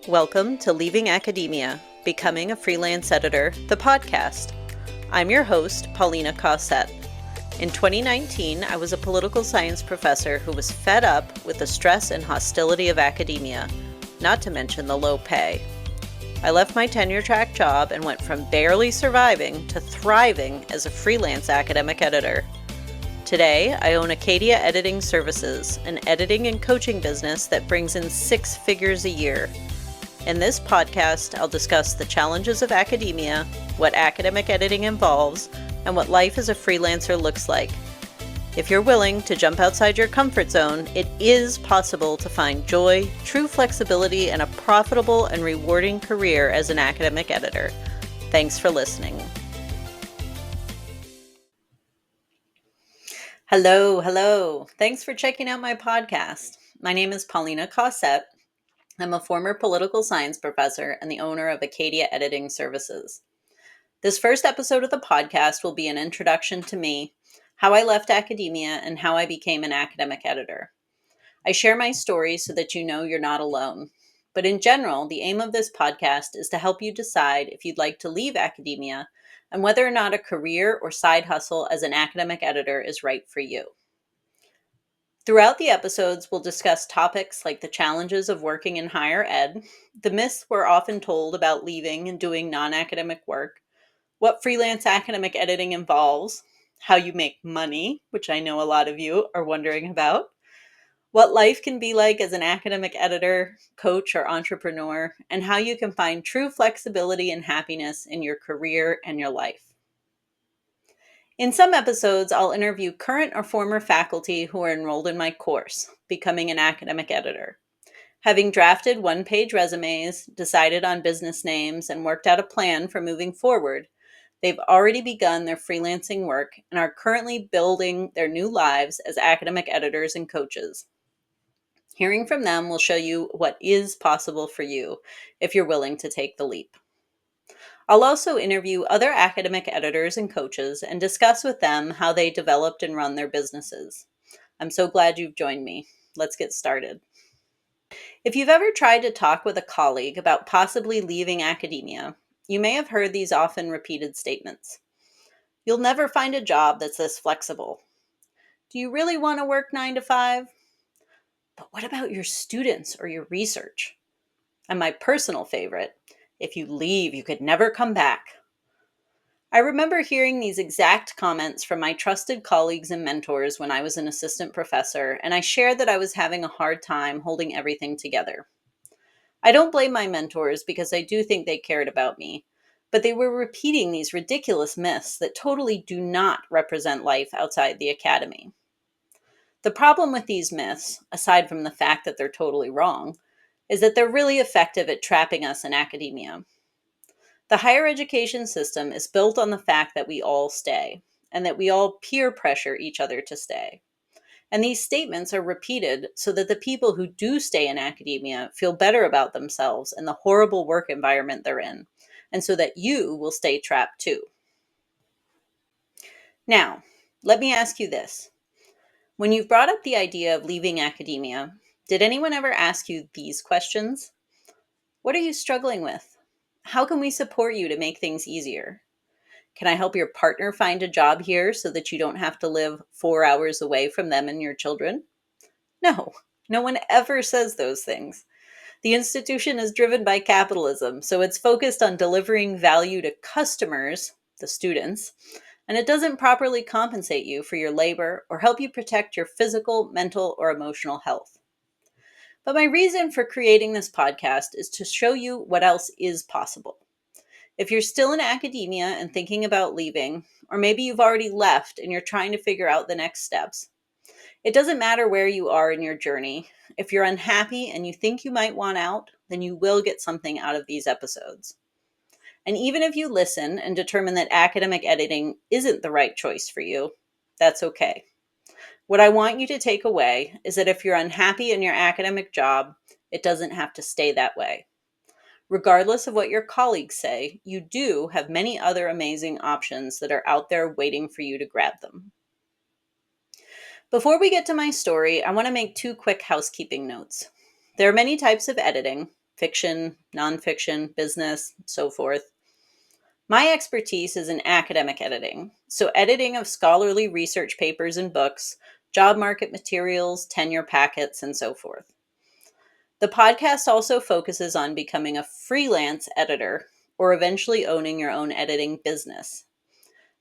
Welcome to Leaving Academia, Becoming a Freelance Editor, the podcast. I'm your host, Paulina Cossette. In 2019, I was a political science professor who was fed up with the stress and hostility of academia, not to mention the low pay. I left my tenure-track job and went from barely surviving to thriving as a freelance academic editor. Today, I own Acadia Editing Services, an editing and coaching business that brings in 6 figures a year. In this podcast, I'll discuss the challenges of academia, what academic editing involves, and what life as a freelancer looks like. If you're willing to jump outside your comfort zone, it is possible to find joy, true flexibility, and a profitable and rewarding career as an academic editor. Thanks for listening. Hello. Thanks for checking out my podcast. My name is Paulina Cossette. I'm a former political science professor and the owner of Acadia Editing Services. This first episode of the podcast will be an introduction to me, how I left academia, and how I became an academic editor. I share my story so that you know you're not alone. But in general, the aim of this podcast is to help you decide if you'd like to leave academia and whether or not a career or side hustle as an academic editor is right for you. Throughout the episodes, we'll discuss topics like the challenges of working in higher ed, the myths we're often told about leaving and doing non-academic work, what freelance academic editing involves, how you make money, which I know a lot of you are wondering about, what life can be like as an academic editor, coach, or entrepreneur, and how you can find true flexibility and happiness in your career and your life. In some episodes, I'll interview current or former faculty who are enrolled in my course, Becoming an Academic Editor. Having drafted one-page resumes, decided on business names, and worked out a plan for moving forward, they've already begun their freelancing work and are currently building their new lives as academic editors and coaches. Hearing from them will show you what is possible for you if you're willing to take the leap. I'll also interview other academic editors and coaches and discuss with them how they developed and run their businesses. I'm so glad you've joined me. Let's get started. If you've ever tried to talk with a colleague about possibly leaving academia, you may have heard these often repeated statements. You'll never find a job that's this flexible. Do you really want to work 9 to 5? But what about your students or your research? And my personal favorite, if you leave, you could never come back. I remember hearing these exact comments from my trusted colleagues and mentors when I was an assistant professor, and I shared that I was having a hard time holding everything together. I don't blame my mentors because I do think they cared about me, but they were repeating these ridiculous myths that totally do not represent life outside the academy. The problem with these myths, aside from the fact that they're totally wrong, is that they're really effective at trapping us in academia. The higher education system is built on the fact that we all stay, and that we all peer pressure each other to stay. And these statements are repeated so that the people who do stay in academia feel better about themselves and the horrible work environment they're in, and so that you will stay trapped too. Now, let me ask you this. When you've brought up the idea of leaving academia, did anyone ever ask you these questions? What are you struggling with? How can we support you to make things easier? Can I help your partner find a job here so that you don't have to live 4 hours away from them and your children? No one ever says those things. The institution is driven by capitalism, so it's focused on delivering value to customers, the students, and it doesn't properly compensate you for your labor or help you protect your physical, mental, or emotional health. But my reason for creating this podcast is to show you what else is possible. If you're still in academia and thinking about leaving, or maybe you've already left and you're trying to figure out the next steps, it doesn't matter where you are in your journey. If you're unhappy and you think you might want out, then you will get something out of these episodes. And even if you listen and determine that academic editing isn't the right choice for you, that's okay. What I want you to take away is that if you're unhappy in your academic job, it doesn't have to stay that way. Regardless of what your colleagues say, you do have many other amazing options that are out there waiting for you to grab them. Before we get to my story, I want to make 2 quick housekeeping notes. There are many types of editing. fiction, nonfiction, business, so forth. My expertise is in academic editing, so editing of scholarly research papers and books, job market materials, tenure packets, and so forth. The podcast also focuses on becoming a freelance editor or eventually owning your own editing business.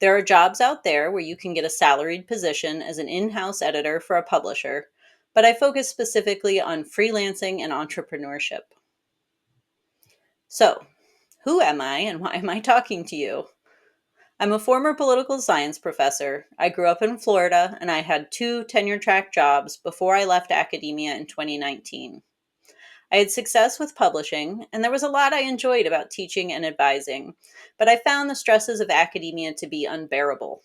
There are jobs out there where you can get a salaried position as an in house editor for a publisher, but I focus specifically on freelancing and entrepreneurship. So, who am I and why am I talking to you? I'm a former political science professor. I grew up in Florida and I had two tenure track jobs before I left academia in 2019. I had success with publishing, and there was a lot I enjoyed about teaching and advising, but I found the stresses of academia to be unbearable.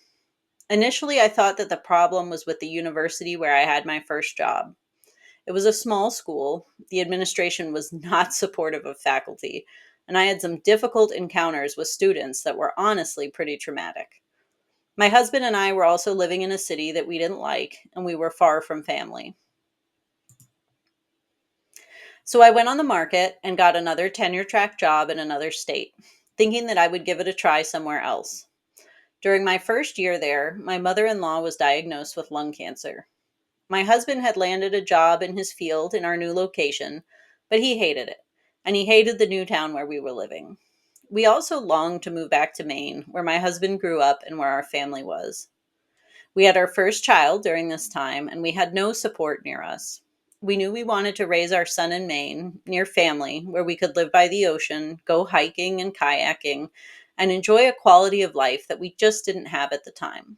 Initially, I thought that the problem was with the university where I had my first job. It was a small school, the administration was not supportive of faculty, and I had some difficult encounters with students that were honestly pretty traumatic. My husband and I were also living in a city that we didn't like, and we were far from family. So I went on the market and got another tenure track job in another state, thinking that I would give it a try somewhere else. During my first year there, my mother in law was diagnosed with lung cancer. My husband had landed a job in his field in our new location, but he hated it, and he hated the new town where we were living. We also longed to move back to Maine, where my husband grew up and where our family was. We had our first child during this time, and we had no support near us. We knew we wanted to raise our son in Maine, near family, where we could live by the ocean, go hiking and kayaking, and enjoy a quality of life that we just didn't have at the time.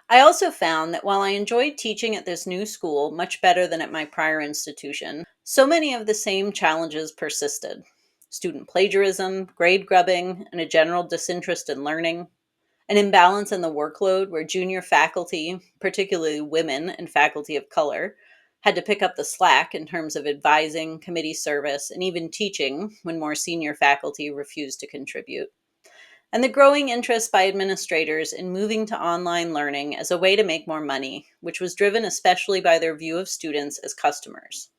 I also found that while I enjoyed teaching at this new school much better than at my prior institution, so many of the same challenges persisted: student plagiarism, grade grubbing, and a general disinterest in learning. An imbalance in the workload where junior faculty, particularly women and faculty of color, had to pick up the slack in terms of advising, committee service, and even teaching when more senior faculty refused to contribute. And the growing interest by administrators in moving to online learning as a way to make more money, which was driven especially by their view of students as customers.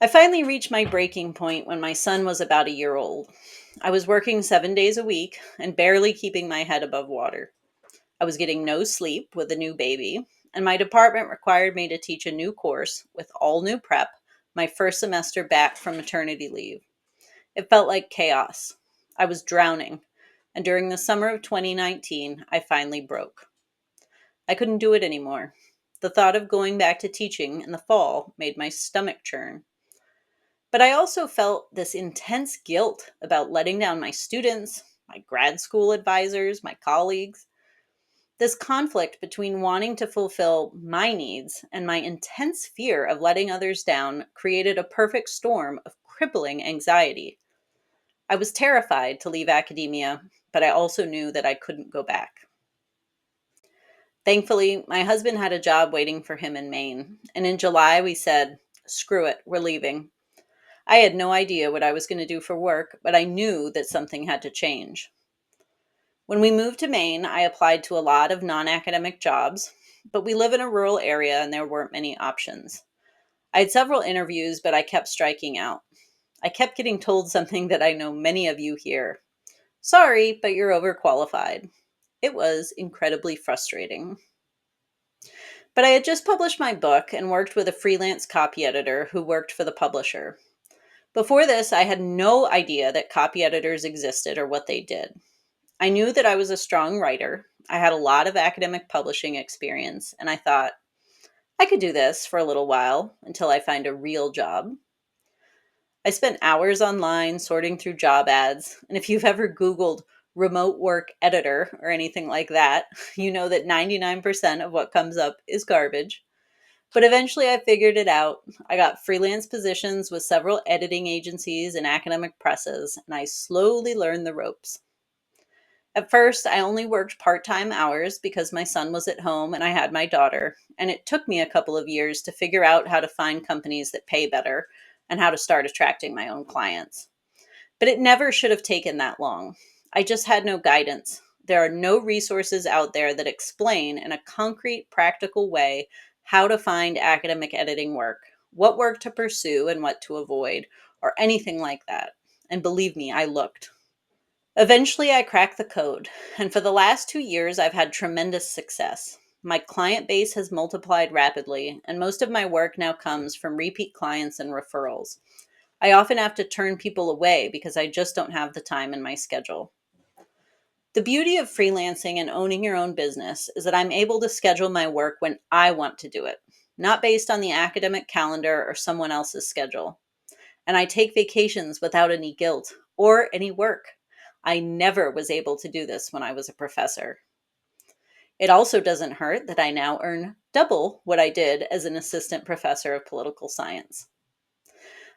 I finally reached my breaking point when my son was about a year old. I was working 7 days a week and barely keeping my head above water. I was getting no sleep with a new baby, and my department required me to teach a new course with all new prep my first semester back from maternity leave. It felt like chaos. I was drowning, and during the summer of 2019, I finally broke. I couldn't do it anymore. The thought of going back to teaching in the fall made my stomach churn. But I also felt this intense guilt about letting down my students, my grad school advisors, my colleagues. This conflict between wanting to fulfill my needs and my intense fear of letting others down created a perfect storm of crippling anxiety. I was terrified to leave academia, but I also knew that I couldn't go back. Thankfully, my husband had a job waiting for him in Maine, and in July we said, "Screw it, we're leaving." I had no idea what I was going to do for work, but I knew that something had to change. When we moved to Maine, I applied to a lot of non academic jobs, but we live in a rural area and there weren't many options. I had several interviews, but I kept striking out. I kept getting told something that I know many of you hear: "Sorry, but you're overqualified." It was incredibly frustrating. But I had just published my book and worked with a freelance copy editor who worked for the publisher. Before this, I had no idea that copy editors existed or what they did. I knew that I was a strong writer. I had a lot of academic publishing experience, and I thought, I could do this for a little while until I find a real job. I spent hours online sorting through job ads, and if you've ever Googled remote work editor or anything like that, you know that 99% of what comes up is garbage. But eventually I figured it out. I got freelance positions with several editing agencies and academic presses, and I slowly learned the ropes. At first, I only worked part-time hours because my son was at home and I had my daughter, and it took me a couple of years to figure out how to find companies that pay better and how to start attracting my own clients. But it never should have taken that long. I just had no guidance. There are no resources out there that explain in a concrete, practical way how to find academic editing work, what work to pursue and what to avoid, or anything like that. And believe me, I looked. Eventually, I cracked the code, and for the last 2 years, I've had tremendous success. My client base has multiplied rapidly, and most of my work now comes from repeat clients and referrals. I often have to turn people away because I just don't have the time in my schedule. The beauty of freelancing and owning your own business is that I'm able to schedule my work when I want to do it, not based on the academic calendar or someone else's schedule. And I take vacations without any guilt or any work. I never was able to do this when I was a professor. It also doesn't hurt that I now earn double what I did as an assistant professor of political science.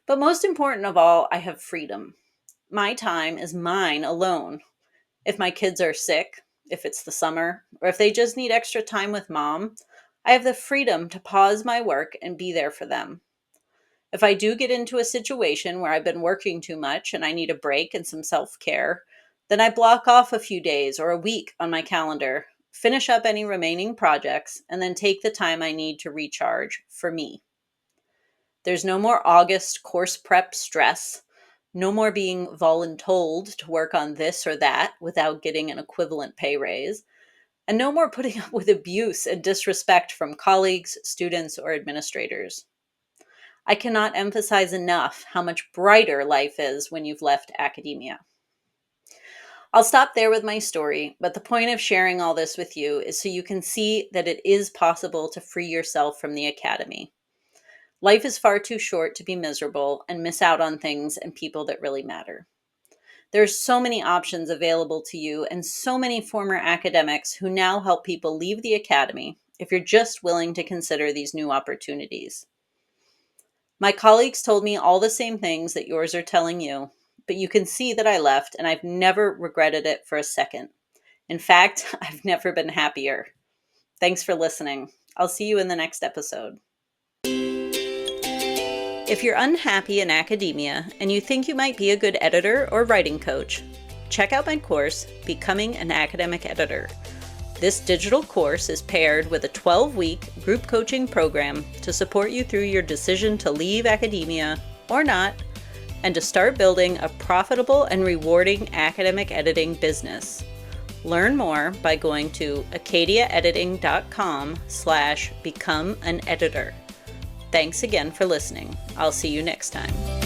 But most important of all, I have freedom. My time is mine alone. If my kids are sick, if it's the summer, or if they just need extra time with mom, I have the freedom to pause my work and be there for them. If I do get into a situation where I've been working too much and I need a break and some self-care, then I block off a few days or a week on my calendar, finish up any remaining projects, and then take the time I need to recharge for me. There's no more August course prep stress, no more being voluntold to work on this or that without getting an equivalent pay raise, and no more putting up with abuse and disrespect from colleagues, students, or administrators. I cannot emphasize enough how much brighter life is when you've left academia. I'll stop there with my story, but the point of sharing all this with you is so you can see that it is possible to free yourself from the academy. Life is far too short to be miserable and miss out on things and people that really matter. There's so many options available to you and so many former academics who now help people leave the academy if you're just willing to consider these new opportunities. My colleagues told me all the same things that yours are telling you, but you can see that I left and I've never regretted it for a second. In fact, I've never been happier. Thanks for listening. I'll see you in the next episode. If you're unhappy in academia and you think you might be a good editor or writing coach, check out my course, Becoming an Academic Editor. This digital course is paired with a 12-week group coaching program to support you through your decision to leave academia or not, and to start building a profitable and rewarding academic editing business. Learn more by going to acadiaediting.com/become an editor. Thanks again for listening. I'll see you next time.